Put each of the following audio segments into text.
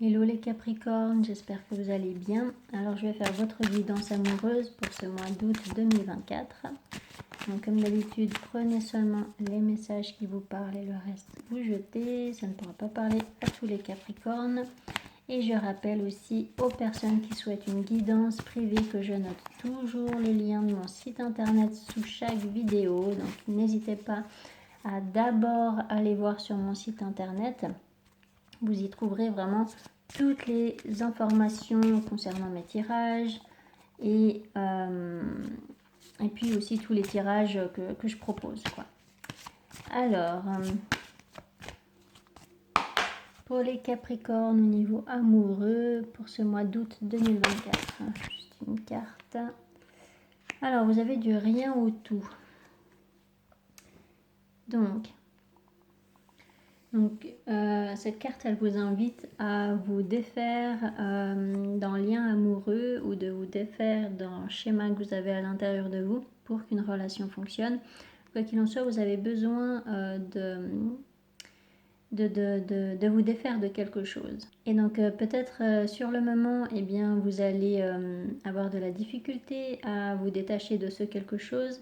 Hello les Capricornes, j'espère que vous allez bien. Alors je vais faire votre guidance amoureuse pour ce mois d'août 2024. Donc comme d'habitude, prenez seulement les messages qui vous parlent et le reste vous jetez. Ça ne pourra pas parler à tous les Capricornes. Et je rappelle aussi aux personnes qui souhaitent une guidance privée que je note toujours le lien de mon site internet sous chaque vidéo. Donc n'hésitez pas à d'abord aller voir sur mon site internet. Vous y trouverez vraiment toutes les informations concernant mes tirages et puis aussi tous les tirages que je propose, quoi. Alors, pour les Capricornes au niveau amoureux, pour ce mois d'août 2024, juste une carte. Alors, vous avez du rien au tout. Donc cette carte, elle vous invite à vous défaire d'un lien amoureux ou de vous défaire d'un schéma que vous avez à l'intérieur de vous pour qu'une relation fonctionne. Quoi qu'il en soit, vous avez besoin de vous défaire de quelque chose. Et donc peut-être sur le moment, eh bien, vous allez avoir de la difficulté à vous détacher de ce quelque chose.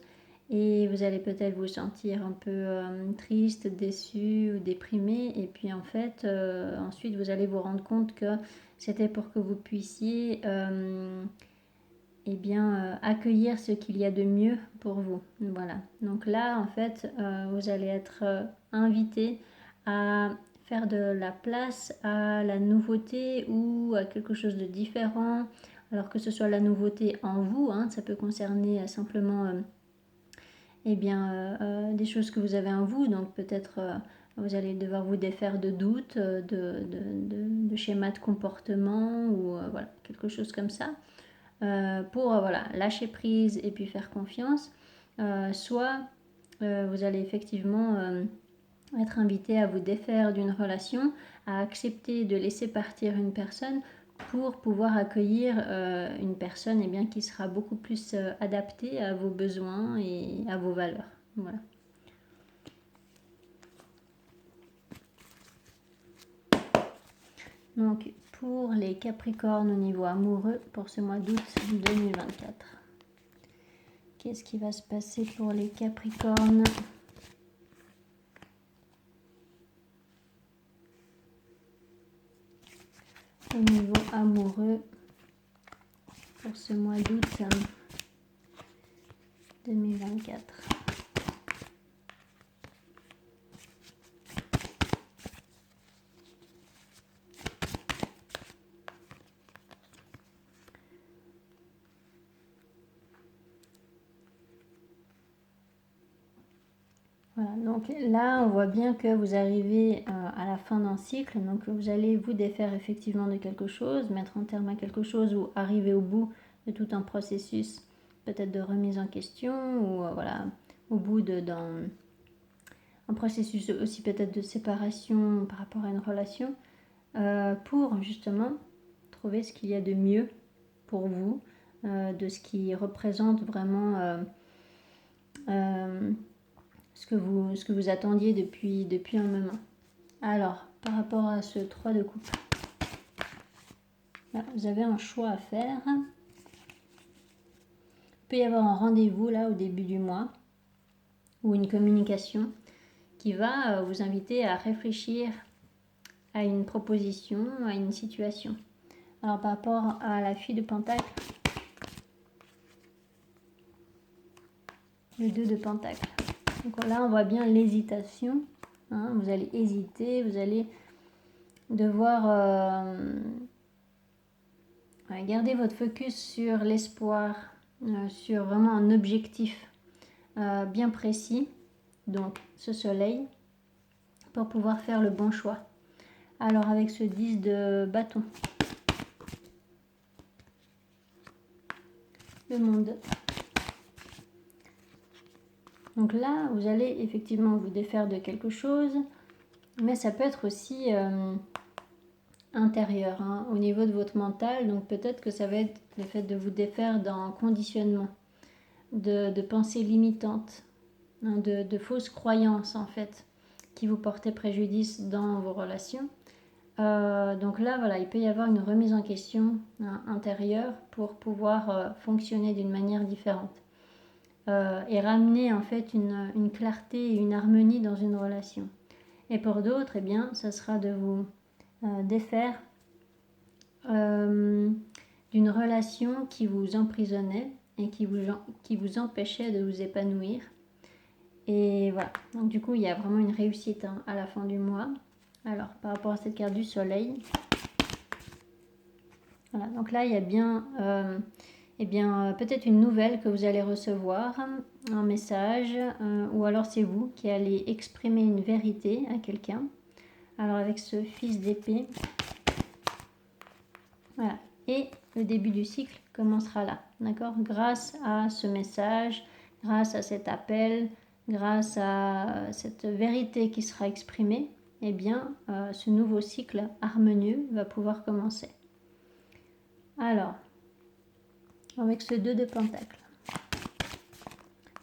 Et vous allez peut-être vous sentir un peu triste, déçu ou déprimé. Et puis en fait, ensuite, vous allez vous rendre compte que c'était pour que vous puissiez accueillir ce qu'il y a de mieux pour vous. Voilà. Donc là, en fait, vous allez être invité à faire de la place à la nouveauté ou à quelque chose de différent. Alors que ce soit la nouveauté en vous, hein, ça peut concerner simplement... des choses que vous avez en vous, donc peut-être vous allez devoir vous défaire de doutes, de schémas de comportement ou voilà, quelque chose comme ça, pour lâcher prise et puis faire confiance. Soit vous allez effectivement être invité à vous défaire d'une relation, à accepter de laisser partir une personne pour pouvoir accueillir une personne qui sera beaucoup plus adaptée à vos besoins et à vos valeurs. Voilà. Donc, pour les Capricornes au niveau amoureux, pour ce mois d'août 2024, qu'est-ce qui va se passer pour les Capricornes ? Au niveau amoureux, pour ce mois d'août 2024. Voilà, donc là, on voit bien que vous arrivez à la fin d'un cycle, donc vous allez vous défaire effectivement de quelque chose, mettre un terme à quelque chose ou arriver au bout de tout un processus, peut-être de remise en question ou au bout d'un processus aussi peut-être de séparation par rapport à une relation, pour justement trouver ce qu'il y a de mieux pour vous, de ce qui représente vraiment... ce que vous attendiez depuis un moment. Alors, par rapport à ce 3 de coupe, là, vous avez un choix à faire. Il peut y avoir un rendez-vous là au début du mois ou une communication qui va vous inviter à réfléchir à une proposition, à une situation. Alors, par rapport à la fille de Pentacle, le 2 de Pentacle. Donc là, on voit bien l'hésitation. Hein, vous allez hésiter, vous allez devoir garder votre focus sur l'espoir, sur vraiment un objectif bien précis, donc ce soleil, pour pouvoir faire le bon choix. Alors avec ce 10 de bâton, le monde. Donc là, vous allez effectivement vous défaire de quelque chose, mais ça peut être aussi intérieur, hein, au niveau de votre mental. Donc peut-être que ça va être le fait de vous défaire d'un conditionnement, de pensées limitantes, hein, de fausses croyances en fait, qui vous portaient préjudice dans vos relations. Donc là, voilà, il peut y avoir une remise en question intérieure pour pouvoir fonctionner d'une manière différente. Et ramener en fait une clarté et une harmonie dans une relation. Et pour d'autres, eh bien, ça sera de vous défaire d'une relation qui vous emprisonnait et qui vous empêchait de vous épanouir. Et voilà, donc du coup, il y a vraiment une réussite à la fin du mois. Alors, par rapport à cette carte du soleil, voilà, donc là, il y a bien, peut-être une nouvelle que vous allez recevoir, un message, ou alors c'est vous qui allez exprimer une vérité à quelqu'un. Alors, avec ce fils d'épée, voilà, et le début du cycle commencera là, d'accord? Grâce à ce message, grâce à cet appel, grâce à cette vérité qui sera exprimée, eh bien, ce nouveau cycle harmonieux va pouvoir commencer. Alors, avec ce 2 de Pentacle.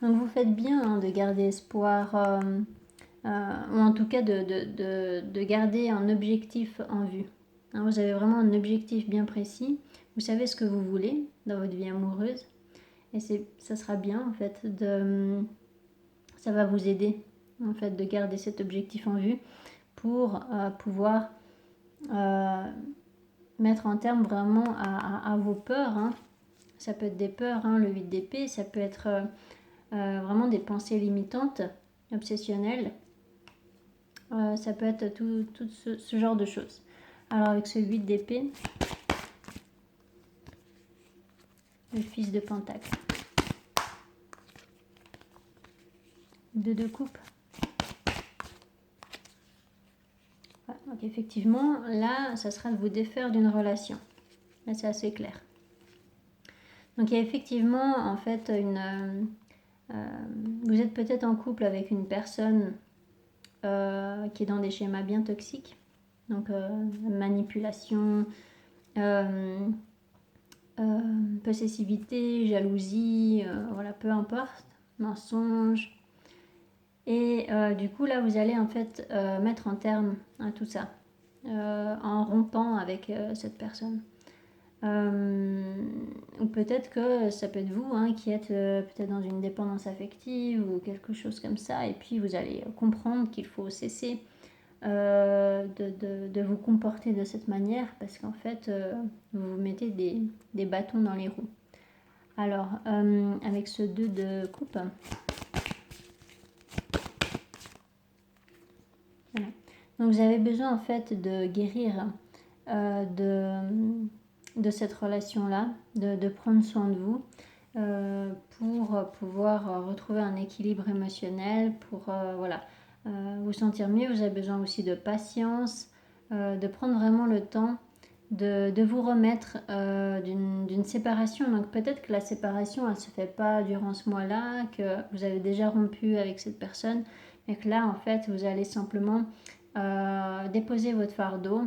Donc, vous faites bien de garder espoir, ou en tout cas de garder un objectif en vue. Hein, vous avez vraiment un objectif bien précis. Vous savez ce que vous voulez dans votre vie amoureuse. Et ça sera bien, en fait, ça va vous aider, en fait, de garder cet objectif en vue pour pouvoir mettre un terme vraiment à vos peurs. Hein. Ça peut être des peurs, hein, le 8 d'épée, ça peut être vraiment des pensées limitantes, obsessionnelles. Ça peut être tout ce genre de choses. Alors avec ce 8 d'épée, le fils de Pentacle, 2 de coupe. Voilà, donc effectivement, là, ça sera de vous défaire d'une relation. Là, c'est assez clair. Donc il y a effectivement, en fait, vous êtes peut-être en couple avec une personne qui est dans des schémas bien toxiques. Donc manipulation, possessivité, jalousie, voilà, peu importe, mensonge. Et du coup, là, vous allez en fait mettre un terme à tout ça en rompant avec cette personne. Ou peut-être que ça peut être vous hein, qui êtes peut-être dans une dépendance affective ou quelque chose comme ça, et puis vous allez comprendre qu'il faut cesser de vous comporter de cette manière parce qu'en fait, vous vous mettez des bâtons dans les roues. Alors, avec ce 2 de coupe, voilà. Donc vous avez besoin en fait de guérir de cette relation-là, de prendre soin de vous pour pouvoir retrouver un équilibre émotionnel, pour voilà, vous sentir mieux. Vous avez besoin aussi de patience, de prendre vraiment le temps de vous remettre d'une séparation. Donc peut-être que la séparation, elle ne se fait pas durant ce mois-là, que vous avez déjà rompu avec cette personne, mais que là, en fait, vous allez simplement déposer votre fardeau,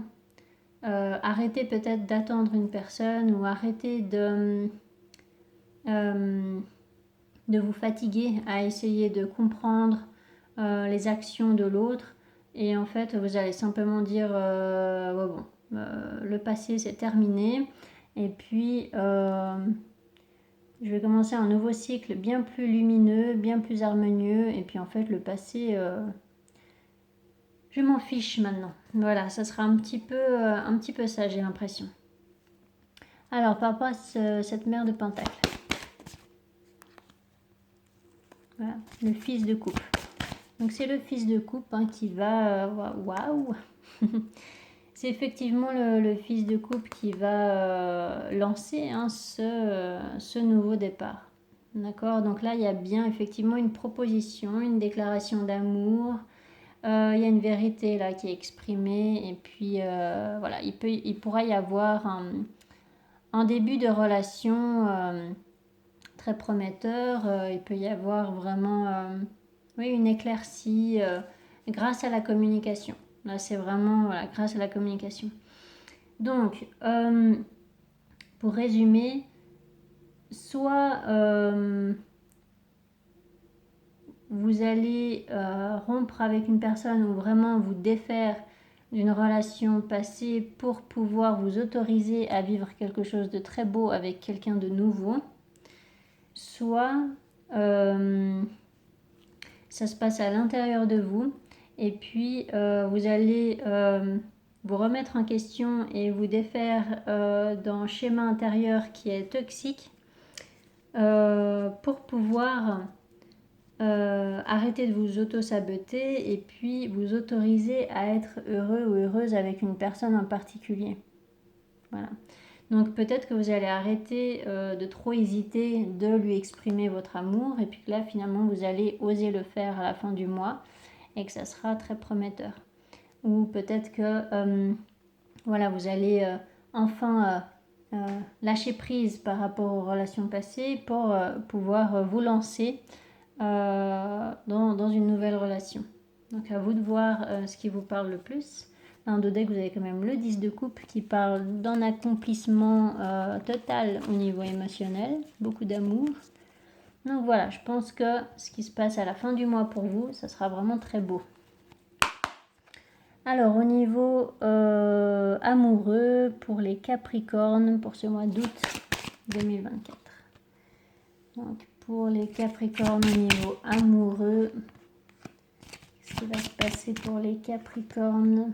arrêter peut-être d'attendre une personne ou arrêter de vous fatiguer à essayer de comprendre les actions de l'autre. Et en fait, vous allez simplement dire ouais, bon, le passé c'est terminé. Et puis, je vais commencer un nouveau cycle bien plus lumineux, bien plus harmonieux. Et puis en fait, le passé, je m'en fiche maintenant. Voilà, ça sera un petit peu ça, j'ai l'impression. Alors, par rapport à cette mère de Pentacle. Voilà, le fils de coupe. Donc c'est le fils de coupe hein, qui va... Waouh. C'est effectivement le fils de coupe qui va lancer hein, ce nouveau départ. D'accord? Donc là, il y a bien effectivement une proposition, une déclaration d'amour. Il y a une vérité là qui est exprimée. Et puis voilà, il pourra y avoir un début de relation très prometteur. Il peut y avoir vraiment oui, une éclaircie grâce à la communication. Là, c'est vraiment voilà, grâce à la communication. Donc, pour résumer, soit vous allez rompre avec une personne ou vraiment vous défaire d'une relation passée pour pouvoir vous autoriser à vivre quelque chose de très beau avec quelqu'un de nouveau. Soit ça se passe à l'intérieur de vous et puis vous allez vous remettre en question et vous défaire d'un schéma intérieur qui est toxique pour pouvoir arrêter de vous auto-saboter et puis vous autoriser à être heureux ou heureuse avec une personne en particulier. Voilà. Donc peut-être que vous allez arrêter de trop hésiter de lui exprimer votre amour et puis que là finalement vous allez oser le faire à la fin du mois et que ça sera très prometteur. Ou peut-être que voilà, vous allez enfin lâcher prise par rapport aux relations passées pour pouvoir vous lancer dans une nouvelle relation. Donc à vous de voir ce qui vous parle le plus. Dans le deck, vous avez quand même le 10 de coupe qui parle d'un accomplissement total au niveau émotionnel, beaucoup d'amour. Donc voilà, je pense que ce qui se passe à la fin du mois pour vous, ça sera vraiment très beau. Alors au niveau amoureux pour les Capricornes pour ce mois d'août 2024. Donc pour les Capricornes au niveau amoureux, qu'est-ce qui va se passer pour les Capricornes ?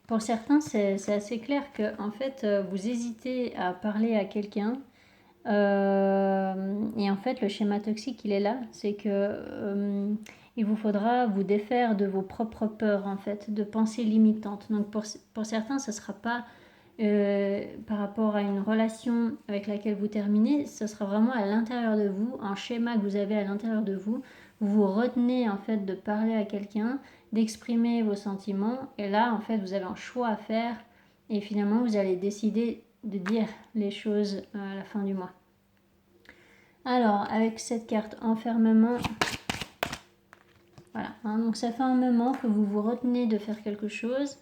Pour certains, c'est assez clair que en fait, vous hésitez à parler à quelqu'un. Et en fait, le schéma toxique, il est là. C'est que il vous faudra vous défaire de vos propres peurs, en fait, de pensées limitantes. Donc pour certains, ce ne sera pas par rapport à une relation avec laquelle vous terminez, ce sera vraiment à l'intérieur de vous, un schéma que vous avez à l'intérieur de vous. Vous vous retenez en fait de parler à quelqu'un, d'exprimer vos sentiments. Et là, en fait, vous avez un choix à faire. Et finalement, vous allez décider de dire les choses à la fin du mois. Alors, avec cette carte enfermement, voilà, hein, donc ça fait un moment que vous vous retenez de faire quelque chose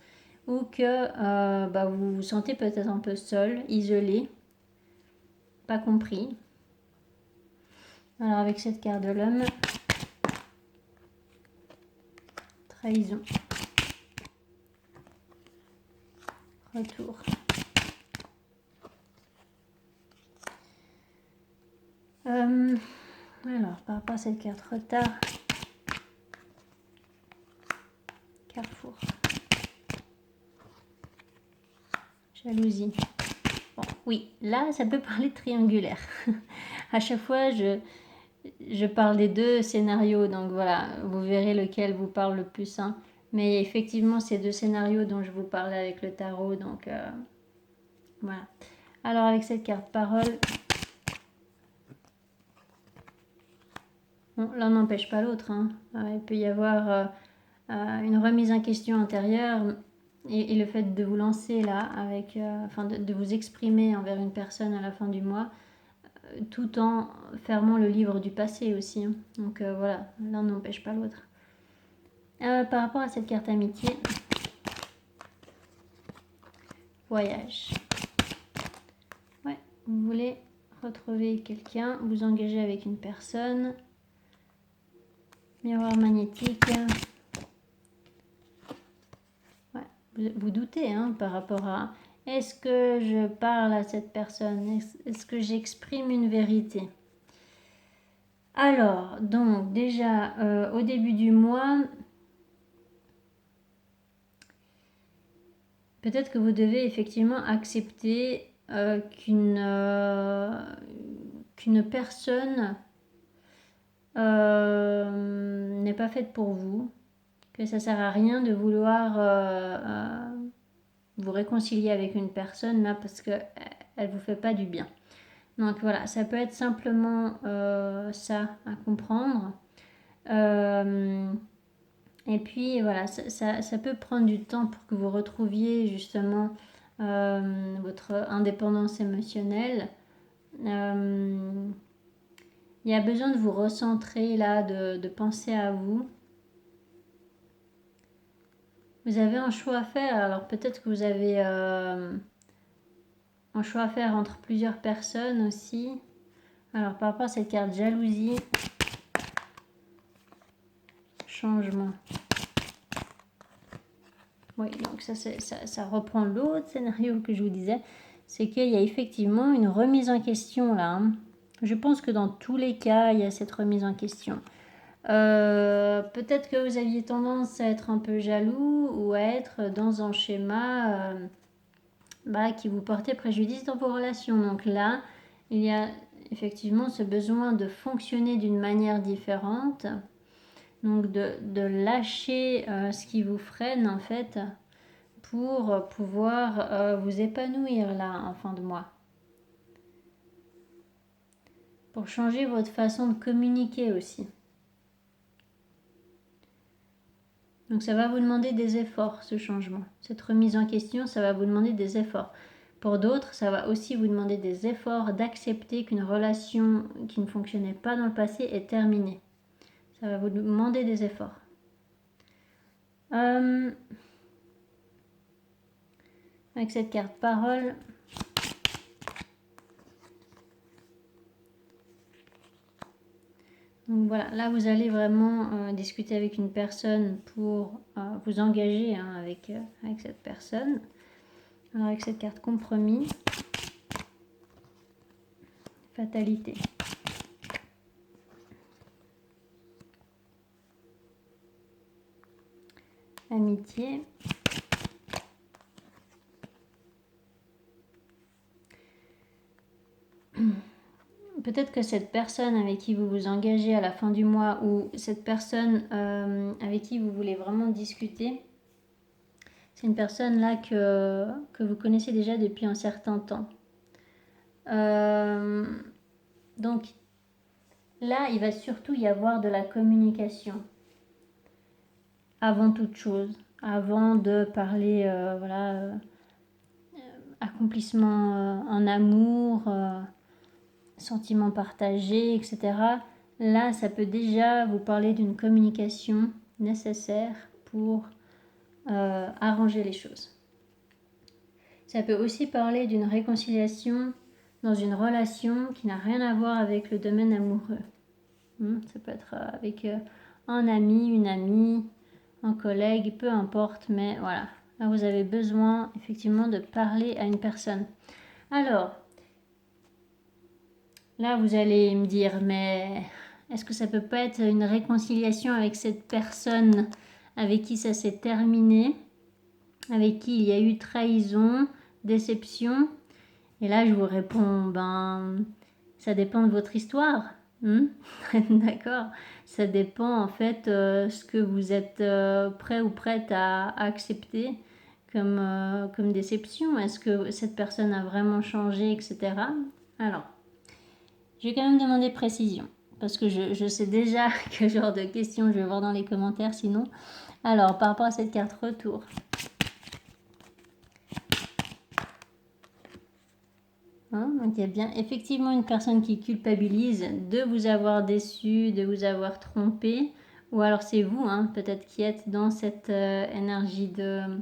ou que vous vous sentez peut-être un peu seul, isolé, pas compris. Alors, avec cette carte de l'homme, trahison, retour. Alors, par rapport à cette carte retard, carrefour, jalousie. Bon, oui, là, ça peut parler de triangulaire. À chaque fois, je parle des deux scénarios, donc voilà, vous verrez lequel vous parle le plus. Hein. Mais effectivement, ces deux scénarios dont je vous parlais avec le tarot, donc voilà. Alors, avec cette carte parole, bon, l'un n'empêche pas l'autre. Hein. Il peut y avoir une remise en question intérieure et le fait de vous lancer là, avec, de vous exprimer envers une personne à la fin du mois, tout en fermant le livre du passé aussi. Hein. Donc voilà, l'un n'empêche pas l'autre. Par rapport à cette carte amitié, voyage. Ouais, vous voulez retrouver quelqu'un, vous engager avec une personne. Miroir magnétique. Ouais, vous doutez hein, par rapport à est-ce que je parle à cette personne, est-ce que j'exprime une vérité. Alors, donc déjà au début du mois, peut-être que vous devez effectivement accepter qu'une personne n'est pas faite pour vous, que ça sert à rien de vouloir vous réconcilier avec une personne là parce que elle vous fait pas du bien. Donc voilà, ça peut être simplement ça à comprendre. Et puis voilà, ça peut prendre du temps pour que vous retrouviez justement votre indépendance émotionnelle. Il y a besoin de vous recentrer là, de penser à vous. Vous avez un choix à faire, alors peut-être que vous avez un choix à faire entre plusieurs personnes aussi. Alors, par rapport à cette carte jalousie, changement. Oui, donc ça reprend l'autre scénario que je vous disais. C'est qu'il y a effectivement une remise en question là. Hein. Je pense que dans tous les cas, il y a cette remise en question. Peut-être que vous aviez tendance à être un peu jaloux ou à être dans un schéma qui vous portait préjudice dans vos relations. Donc là, il y a effectivement ce besoin de fonctionner d'une manière différente. Donc de lâcher ce qui vous freine en fait pour pouvoir vous épanouir là en fin de mois. Pour changer votre façon de communiquer aussi. Donc ça va vous demander des efforts, ce changement. Cette remise en question, ça va vous demander des efforts. Pour d'autres, ça va aussi vous demander des efforts d'accepter qu'une relation qui ne fonctionnait pas dans le passé est terminée. Ça va vous demander des efforts. Avec cette carte parole, donc voilà, là vous allez vraiment discuter avec une personne pour vous engager avec cette personne. Alors avec cette carte compromis, fatalité. Amitié. Peut-être que cette personne avec qui vous vous engagez à la fin du mois ou cette personne avec qui vous voulez vraiment discuter, c'est une personne là que vous connaissez déjà depuis un certain temps. Donc là, il va surtout y avoir de la communication avant toute chose, avant de parler accomplissement en amour, sentiments partagés, etc. Là, ça peut déjà vous parler d'une communication nécessaire pour arranger les choses. Ça peut aussi parler d'une réconciliation dans une relation qui n'a rien à voir avec le domaine amoureux. Ça peut être avec un ami, une amie, un collègue, peu importe, mais voilà. Là, vous avez besoin effectivement de parler à une personne. Alors, là, vous allez me dire, mais est-ce que ça peut pas être une réconciliation avec cette personne avec qui ça s'est terminé, avec qui il y a eu trahison, déception? Et là, je vous réponds, ça dépend de votre histoire. D'accord? Ça dépend en fait ce que vous êtes prêt ou prête à accepter comme déception. Est-ce que cette personne a vraiment changé, etc. Alors, je vais quand même demander précision parce que je sais déjà quel genre de questions je vais voir dans les commentaires sinon. Alors, par rapport à cette carte retour. Donc il y a bien effectivement une personne qui culpabilise de vous avoir déçu, de vous avoir trompé, ou alors c'est vous, peut-être qui êtes dans cette énergie de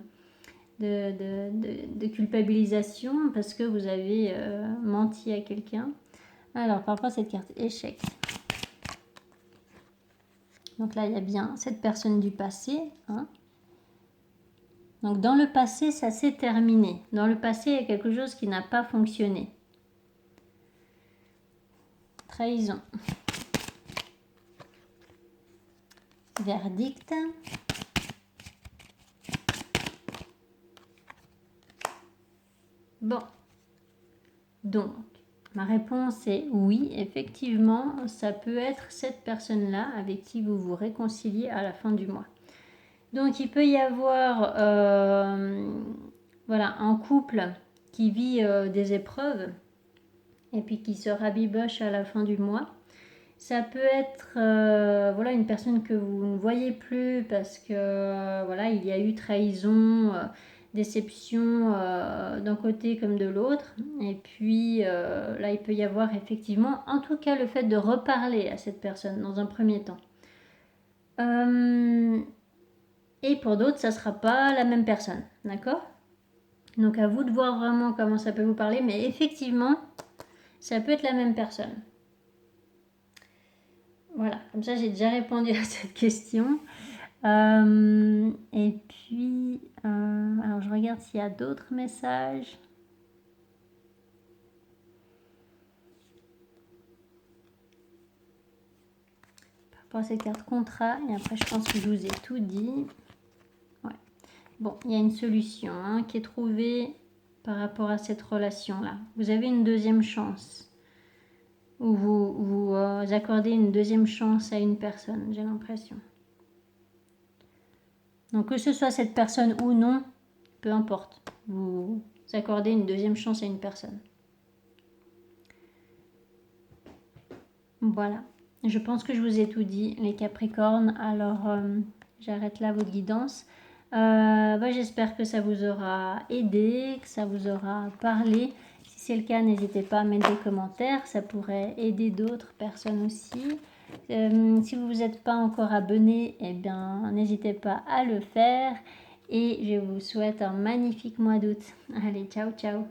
culpabilisation parce que vous avez menti à quelqu'un. Alors par rapport à cette carte échec. Donc là il y a bien cette personne du passé. Donc dans le passé ça s'est terminé. Dans le passé il y a quelque chose qui n'a pas fonctionné. Trahison. Verdict. Bon. Donc, ma réponse est oui, effectivement, ça peut être cette personne-là avec qui vous vous réconciliez à la fin du mois. Donc, il peut y avoir un couple qui vit des épreuves et puis qui se rabiboche à la fin du mois. Ça peut être une personne que vous ne voyez plus parce que il y a eu trahison, déception d'un côté comme de l'autre. Et puis là, il peut y avoir effectivement, en tout cas, le fait de reparler à cette personne dans un premier temps. Et pour d'autres, ça ne sera pas la même personne, d'accord? Donc à vous de voir vraiment comment ça peut vous parler, mais effectivement, ça peut être la même personne. Voilà, comme ça j'ai déjà répondu à cette question. Et puis, alors je regarde s'il y a d'autres messages. Par rapport à cette carte contrat, et après je pense que je vous ai tout dit. Ouais. Bon, il y a une solution hein, qui est trouvée par rapport à cette relation-là. Vous avez une deuxième chance. Ou vous accordez une deuxième chance à une personne, j'ai l'impression. Donc que ce soit cette personne ou non, peu importe. Vous accordez une deuxième chance à une personne. Voilà. Je pense que je vous ai tout dit, les Capricornes. Alors, j'arrête là votre guidance. J'espère que ça vous aura aidé, que ça vous aura parlé. Si c'est le cas, n'hésitez pas à mettre des commentaires. Ça pourrait aider d'autres personnes aussi. Si vous n'êtes pas encore abonné, eh bien, n'hésitez pas à le faire. Et je vous souhaite un magnifique mois d'août. Allez, ciao, ciao.